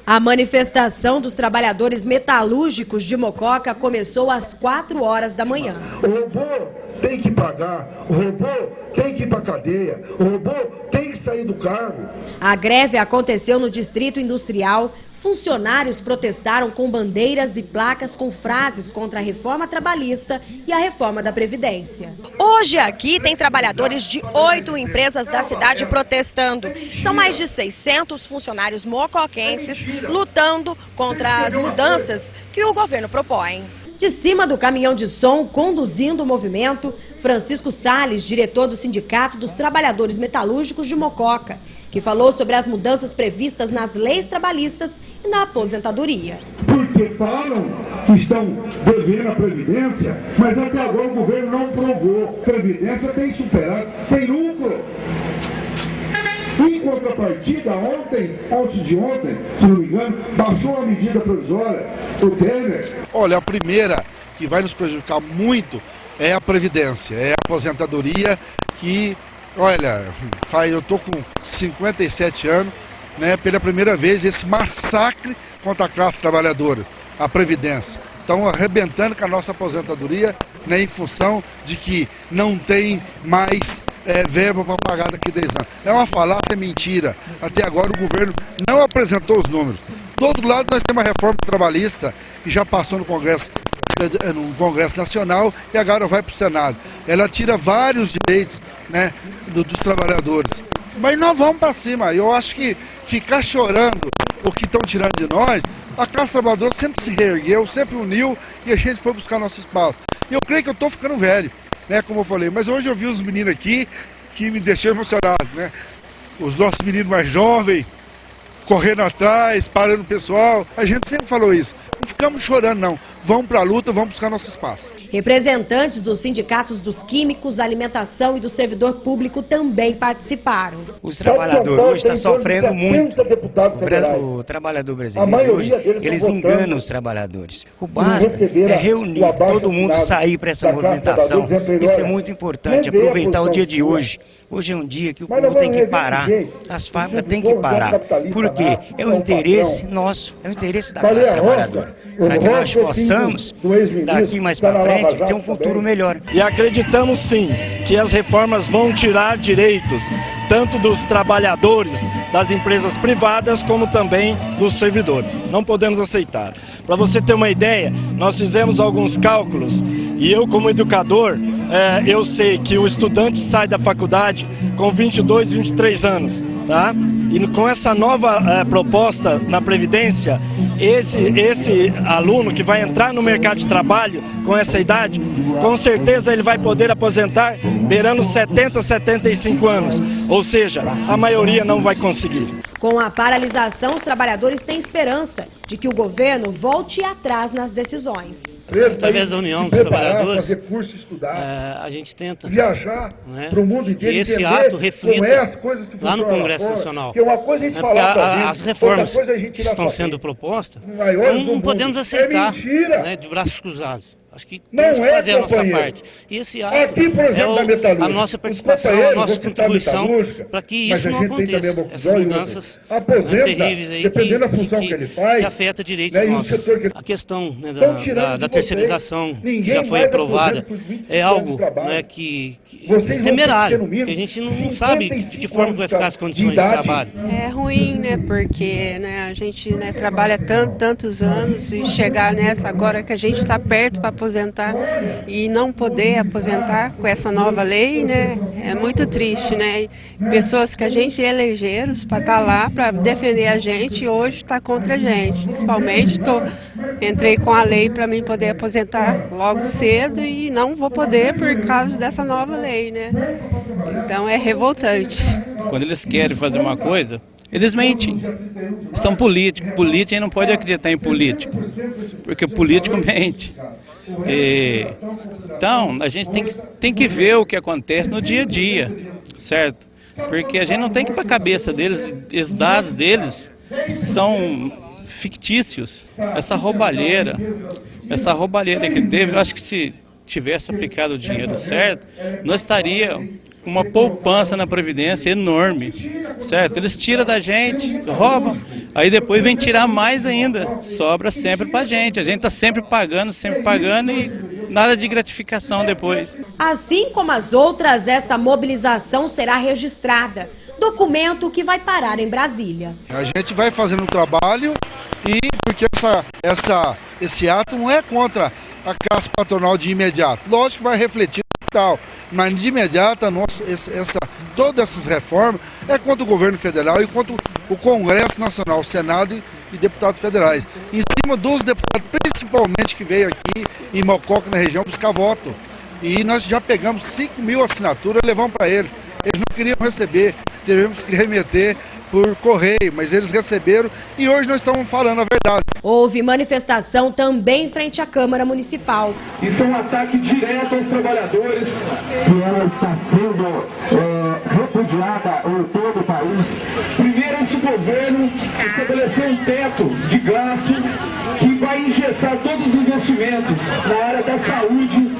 A manifestação dos trabalhadores metalúrgicos de Mococa começou às 4 horas da manhã. O robô tem que pagar, o robô tem que ir para a cadeia, o robô tem que sair do cargo. A greve aconteceu no Distrito Industrial. Funcionários protestaram com bandeiras e placas com frases contra a reforma trabalhista e a reforma da Previdência. Hoje aqui tem trabalhadores de 8 empresas da cidade protestando. São mais de 600 funcionários mocoquenses lutando contra as mudanças que o governo propõe. De cima do caminhão de som, conduzindo o movimento, Francisco Salles, diretor do Sindicato dos Trabalhadores Metalúrgicos de Mococa, que falou sobre as mudanças previstas nas leis trabalhistas e na aposentadoria. Porque falam que estão devendo a Previdência, mas até agora o governo não provou. Previdência tem superado, tem lucro. Em contrapartida, ontem, antes de ontem, se não me engano, baixou a medida provisória, o Temer. Olha, a primeira que vai nos prejudicar muito é a Previdência, é a aposentadoria que... Olha, eu estou com 57 anos, né, pela primeira vez esse massacre contra a classe trabalhadora, a Previdência. Estão arrebentando com a nossa aposentadoria, né, em função de que não tem mais verba para pagar daqui a 10 anos. É uma falácia, é mentira. Até agora o governo não apresentou os números. Do outro lado nós temos uma reforma trabalhista que já passou no Congresso Nacional e agora vai para o Senado. Ela tira vários direitos, né, dos trabalhadores. Mas nós vamos para cima. Eu acho que ficar chorando o que estão tirando de nós, a classe trabalhadora sempre se reergueu, sempre uniu e a gente foi buscar nosso espaço. E eu creio que eu estou ficando velho, né, como eu falei. Mas hoje eu vi os meninos aqui que me deixou emocionado, né? Os nossos meninos mais jovens, correndo atrás, parando o pessoal. A gente sempre falou isso. Não ficamos chorando, não. Vamos para a luta, vamos buscar nosso espaço. Representantes dos sindicatos dos químicos, alimentação e do servidor público também participaram. Os trabalhadores hoje estão sofrendo muito. O trabalhador brasileiro hoje, eles enganam os trabalhadores. O basta é reunir todo mundo, sair para essa movimentação. Isso é muito importante, aproveitar o dia de hoje. Hoje é um dia que o povo tem que parar. As fábricas têm que parar. Porque é o interesse nosso, é o interesse da classe trabalhadora. Para que nós possamos, daqui mais para frente, ter um futuro melhor. E acreditamos sim que as reformas vão tirar direitos, tanto dos trabalhadores, das empresas privadas, como também dos servidores. Não podemos aceitar. Para você ter uma ideia, nós fizemos alguns cálculos e eu, como educador, eu sei que o estudante sai da faculdade com 22, 23 anos, tá? E com essa nova proposta na Previdência, esse aluno que vai entrar no mercado de trabalho com essa idade, com certeza ele vai poder aposentar beirando 70, 75 anos. Ou seja, a maioria não vai conseguir. Com a paralisação, os trabalhadores têm esperança de que o governo volte atrás nas decisões. Através da União dos Trabalhadores, fazer curso, estudar, a gente tenta viajar para o mundo inteiro, que esse ato reflita as coisas que lá no Congresso Nacional. Que uma coisa é eles falar pra gente, as reformas coisa é a gente que estão sendo propostas, não podemos é aceitar, mentira. De braços cruzados. Acho que não temos que fazer a nossa companheiro. parte. E esse ato aqui, por exemplo, a nossa participação, a nossa contribuição para que isso não aconteça. Essas mudanças terríveis aí dependendo da função que ele faz, que afeta direitos nossos. A questão da terceirização que já foi aprovada é algo que é temerário, que a gente não sabe de que forma vai ficar as condições de trabalho. É ruim, né, porque a gente trabalha tantos anos e chegar nessa agora que a gente está perto para aposentar e não poder aposentar com essa nova lei, né, é muito triste, né? Pessoas que a gente elegeram para estar lá, para defender a gente, hoje está contra a gente. Principalmente entrei com a lei para mim poder aposentar logo cedo e não vou poder por causa dessa nova lei, né? Então é revoltante. Quando eles querem fazer uma coisa, eles mentem. São políticos. Político não pode acreditar em político, porque o político mente. Então, a gente tem que ver o que acontece no dia a dia, certo? Porque a gente não tem que ir para a cabeça deles, os dados deles são fictícios. Essa roubalheira que teve, eu acho que se tivesse aplicado o dinheiro certo, nós estaríamos com uma poupança na Previdência enorme, certo? Eles tiram da gente, roubam, aí depois vem tirar mais ainda, sobra sempre pra gente. A gente está sempre pagando e nada de gratificação depois. Assim como as outras, essa mobilização será registrada, documento que vai parar em Brasília. A gente vai fazendo um trabalho e porque esse ato não é contra a classe patronal de imediato. Lógico que vai refletir e tal, mas de imediato todas essas reformas é contra o governo federal e contra o Congresso Nacional, o Senado e deputados federais. Em cima dos deputados, principalmente que veio aqui em Mococa, na região, buscar voto. E nós já pegamos 5.000 assinaturas e levamos para eles. Eles não queriam receber, tivemos que remeter por correio, mas eles receberam e hoje nós estamos falando a verdade. Houve manifestação também em frente à Câmara Municipal. Isso é um ataque direto aos trabalhadores. E ela está sendo repudiada em todo o país. Primeiro, esse governo estabeleceu um teto de gasto que vai engessar todos os investimentos na área da saúde,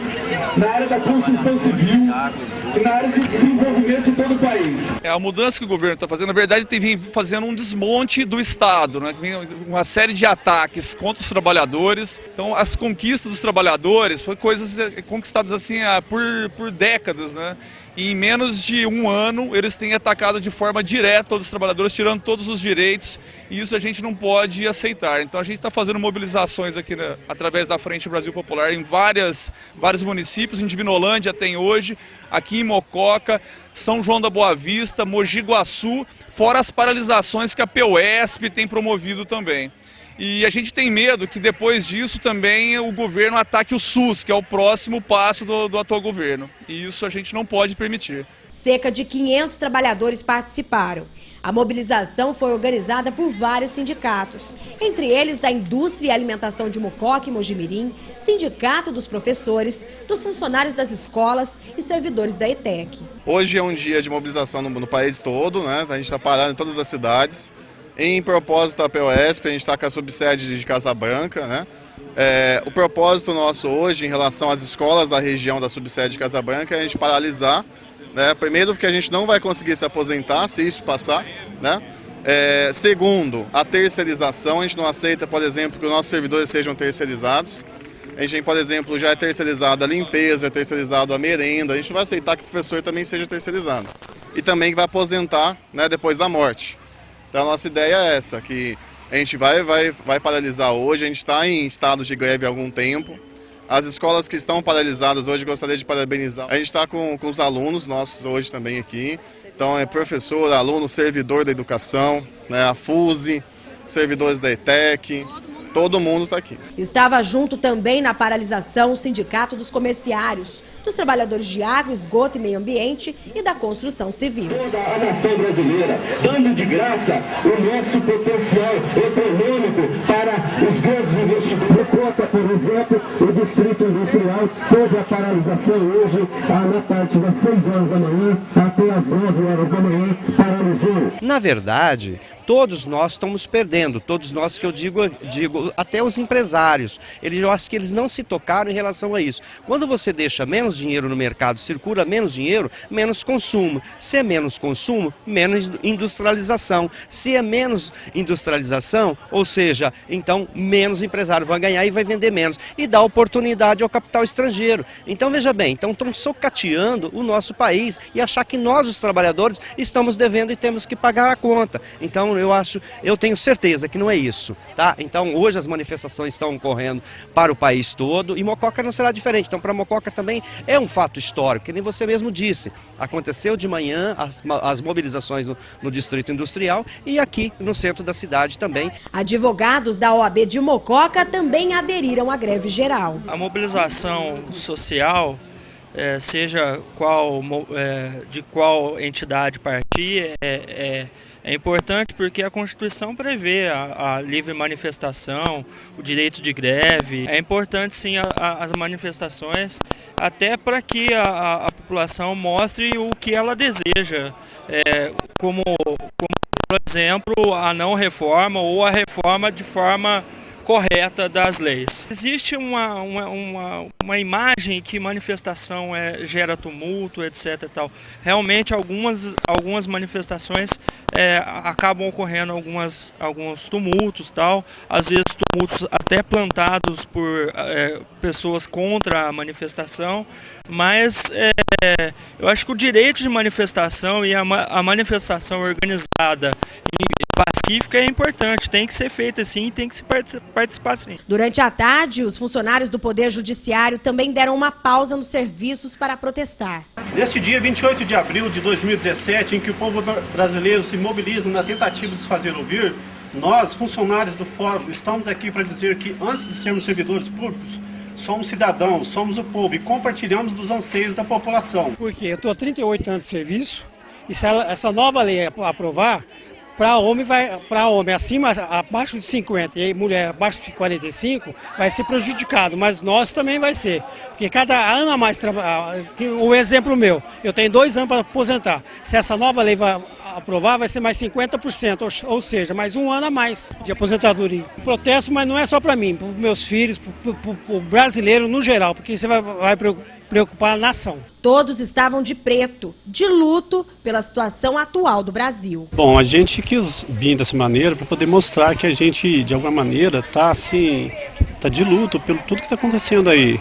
na área da construção civil e na área de desenvolvimento de todo o país. A mudança que o governo está fazendo, na verdade, tem vindo fazendo um desmonte do Estado, né? Uma série de ataques contra os trabalhadores. Então, as conquistas dos trabalhadores foram coisas conquistadas assim por décadas, né? E em menos de um ano, eles têm atacado de forma direta todos os trabalhadores, tirando todos os direitos, e isso a gente não pode aceitar. Então a gente está fazendo mobilizações aqui através da Frente Brasil Popular em vários municípios, em Divinolândia tem hoje, aqui em Mococa, São João da Boa Vista, Mogi Guaçu, fora as paralisações que a POSP tem promovido também. E a gente tem medo que depois disso também o governo ataque o SUS, que é o próximo passo do atual governo. E isso a gente não pode permitir. Cerca de 500 trabalhadores participaram. A mobilização foi organizada por vários sindicatos, entre eles da Indústria e Alimentação de Mococa e Mojimirim, Sindicato dos Professores, dos funcionários das escolas e servidores da ETEC. Hoje é um dia de mobilização no país todo, né? A gente está parado em todas as cidades. Em propósito da POSP, a gente está com a subsede de Casabranca, né? O propósito nosso hoje em relação às escolas da região da subsede de Casabranca é a gente paralisar, né? Primeiro porque a gente não vai conseguir se aposentar se isso passar, né? Segundo, a terceirização, a gente não aceita, por exemplo, que os nossos servidores sejam terceirizados. A gente, por exemplo, já é terceirizado a limpeza, é terceirizado a merenda, a gente não vai aceitar que o professor também seja terceirizado. E também que vai aposentar, né, depois da morte. Então a nossa ideia é essa, que a gente vai paralisar hoje, a gente está em estado de greve há algum tempo. As escolas que estão paralisadas hoje, gostaria de parabenizar. A gente está com os alunos nossos hoje também aqui. Então é professor, aluno, servidor da educação, né, a FUSE, servidores da ETEC, todo mundo está aqui. Estava junto também na paralisação o Sindicato dos Comerciários, dos trabalhadores de água, esgoto e meio ambiente e da construção civil. Toda a nação brasileira, dando de graça o nosso potencial econômico para os grandes investimentos. Mococa, por exemplo, o distrito industrial, toda a paralisação hoje, na parte das 6 horas da manhã até as 9 horas da manhã, paralisou. Na verdade, todos nós estamos perdendo, todos nós que eu digo até os empresários. Eu acho que eles não se tocaram em relação a isso. Quando você deixa menos dinheiro no mercado, circula menos dinheiro, menos consumo. Se é menos consumo, menos industrialização. Se é menos industrialização, ou seja, então menos empresário vai ganhar e vai vender menos. E dá oportunidade ao capital estrangeiro. Então veja bem, estão socateando o nosso país e achar que nós, os trabalhadores, estamos devendo e temos que pagar a conta. Então eu tenho certeza que não é isso, tá? Então hoje as manifestações estão ocorrendo para o país todo e Mococa não será diferente. Então para Mococa também é um fato histórico, que nem você mesmo disse. Aconteceu de manhã as mobilizações no Distrito Industrial e aqui no centro da cidade também. Advogados da OAB de Mococa também aderiram à greve geral. A mobilização social, seja de qual entidade partir, é importante porque a Constituição prevê a livre manifestação, o direito de greve. É importante sim as manifestações, até para que a população mostre o que ela deseja, como por exemplo, a não reforma ou a reforma de forma correta das leis. Existe uma imagem que manifestação gera tumulto, etc. Tal. Realmente algumas manifestações acabam ocorrendo alguns tumultos, tal. Às vezes tumultos até plantados por pessoas contra a manifestação, mas eu acho que o direito de manifestação e a manifestação organizada pacífica é importante, tem que ser feita assim, tem que se participar sim. Durante a tarde, os funcionários do Poder Judiciário também deram uma pausa nos serviços para protestar. Neste dia 28 de abril de 2017, em que o povo brasileiro se mobiliza na tentativa de se fazer ouvir, nós, funcionários do Fórum, estamos aqui para dizer que antes de sermos servidores públicos, somos cidadãos, somos o povo e compartilhamos dos anseios da população. Porque eu estou há 38 anos de serviço e se essa nova lei aprovar, para homem abaixo de 50 e mulher abaixo de 45 vai ser prejudicado, mas nós também vai ser. Porque cada ano a mais, o exemplo meu, eu tenho 2 anos para aposentar. Se essa nova lei vai aprovar, vai ser mais 50%, ou seja, mais 1 ano a mais de aposentadoria. Protesto, mas não é só para mim, para os meus filhos, para o brasileiro no geral, porque você vai preocupar a nação. Todos estavam de preto, de luto pela situação atual do Brasil. Bom, a gente quis vir dessa maneira para poder mostrar que a gente, de alguma maneira, tá de luto pelo tudo que está acontecendo aí.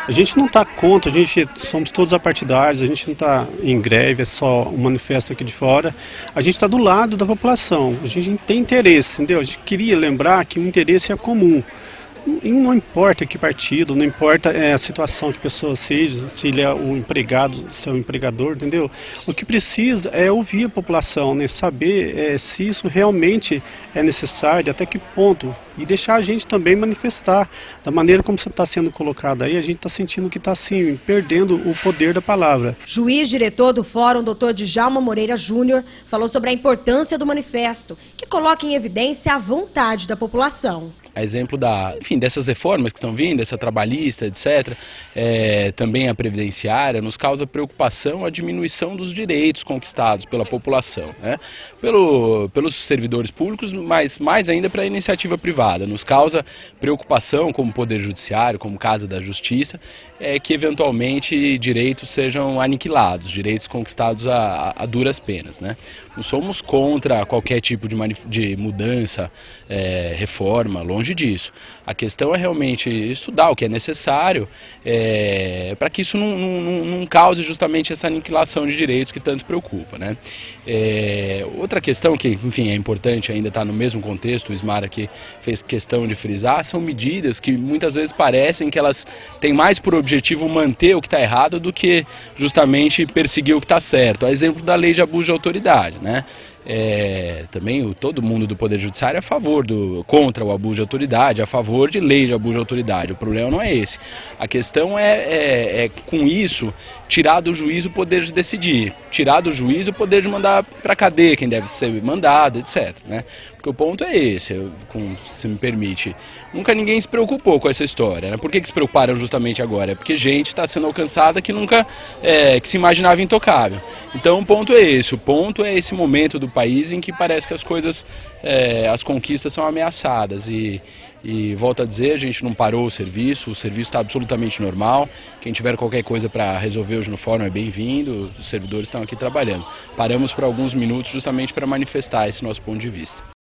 A gente não está contra, somos todos apartidários, a gente não está em greve, é só um manifesto aqui de fora. A gente está do lado da população, a gente tem interesse, entendeu? A gente queria lembrar que o interesse é comum. E não importa que partido, não importa a situação que a pessoa seja, se ele é o empregado, se é o empregador, entendeu? O que precisa é ouvir a população, né? Saber se isso realmente é necessário, até que ponto. E deixar a gente também manifestar. Da maneira como você está sendo colocado aí, a gente está sentindo que está assim, perdendo o poder da palavra. Juiz diretor do Fórum, Dr. Djalma Moreira Júnior, falou sobre a importância do manifesto, que coloca em evidência a vontade da população. A exemplo dessas reformas que estão vindo, essa trabalhista, etc., também a previdenciária, nos causa preocupação a diminuição dos direitos conquistados pela população, né? Pelos servidores públicos, mas mais ainda para a iniciativa privada. Nos causa preocupação como Poder Judiciário, como Casa da Justiça, que eventualmente direitos sejam aniquilados, direitos conquistados a duras penas, né? Não somos contra qualquer tipo de mudança, reforma, longe disso. A questão é realmente estudar o que é necessário para que isso não cause justamente essa aniquilação de direitos que tanto preocupa, né? Outra questão que, enfim, é importante, ainda está no mesmo contexto, o Ismar aqui fez questão de frisar, são medidas que muitas vezes parecem que elas têm mais por objetivo manter o que está errado do que justamente perseguir o que está certo. A exemplo da lei de abuso de autoridade, né? Também todo mundo do Poder Judiciário é contra o abuso de autoridade, a favor de lei de abuso de autoridade. O problema não é esse. A questão é com isso, tirar do juiz o poder de decidir, tirar do juiz o poder de mandar para a cadeia quem deve ser mandado, etc., né? Porque o ponto é esse, se me permite. Nunca ninguém se preocupou com essa história, né? Por que se preocuparam justamente agora? É porque gente está sendo alcançada que nunca que se imaginava intocável. Então o ponto é esse, esse momento do país em que parece que as coisas, as conquistas são ameaçadas e volto a dizer, a gente não parou o serviço está absolutamente normal. Quem tiver qualquer coisa para resolver hoje no fórum é bem-vindo, os servidores estão aqui trabalhando. Paramos por alguns minutos justamente para manifestar esse nosso ponto de vista.